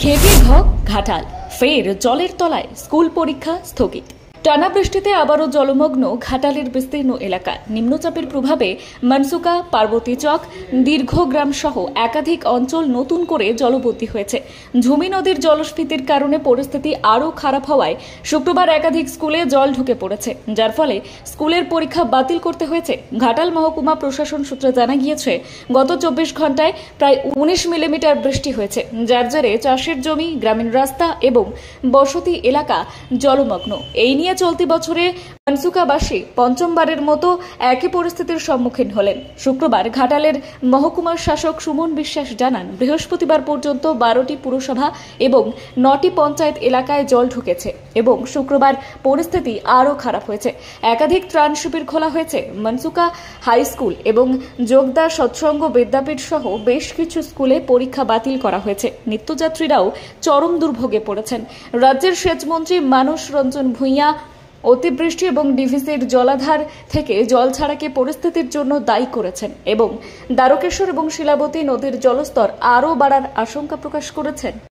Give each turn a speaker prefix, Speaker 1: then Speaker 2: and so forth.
Speaker 1: ঘেটে ঘাটাল ফের জলের তলায় স্কুল পরীক্ষা স্থগিত। টানা বৃষ্টিতে আবারও জলমগ্ন ঘাটালের বিস্তীর্ণ এলাকা। নিম্নচাপের প্রভাবে মনসুকা, পার্বতী চক, দীর্ঘগ্রাম সহ একাধিক অঞ্চল নতুন করে জলবন্দী হয়েছে। ঝুমি নদীর জলস্ফীতির কারণে পরিস্থিতি আরও খারাপ হওয়ায় শুক্রবার একাধিক স্কুলে জল ঢুকে পড়েছে, যার ফলে স্কুলের পরীক্ষা বাতিল করতে হয়েছে। ঘাটাল মহকুমা প্রশাসন সূত্রে জানা গিয়েছে, গত 24 ঘন্টায় প্রায় 19 মিলিমিটার বৃষ্টি হয়েছে, যার জেরে চাষের জমি, গ্রামীণ রাস্তা এবং বসতি এলাকা জলমগ্ন। এই নিয়ে চলতি বছরে মনসুকাবাসী পঞ্চমবারের মতো একই পরিস্থিতির সম্মুখীন হলেন। শুক্রবার ঘাটালের মহকুমার শাসক সুমন বিশ্বাস জানান, বৃহস্পতিবার পর্যন্ত 12টি পুরসভা এবং 9টি পঞ্চায়েত এলাকায় জল ঢুকেছে এবং শুক্রবার পরিস্থিতি আরও খারাপ হয়েছে। একাধিক ত্রাণ শিবির খোলা হয়েছে। মনসুকা হাই স্কুল এবং যোগদা সৎসঙ্গ বিদ্যাপীঠ সহ বেশ কিছু স্কুলে পরীক্ষা বাতিল করা হয়েছে। নিত্যযাত্রীরাও চরম দুর্ভোগে পড়েছেন। রাজ্যের সেচমন্ত্রী মানস রঞ্জন ভূঁইয়া অতিবৃষ্টি এবং ডিভিসির জলাধার থেকে জল ছাড়াকে পরিস্থিতির জন্য দায়ী করেছেন এবং দ্বারকেশ্বর এবং শিলাবতী নদীর জলস্তর আরও বাড়ার আশঙ্কা প্রকাশ করেছেন।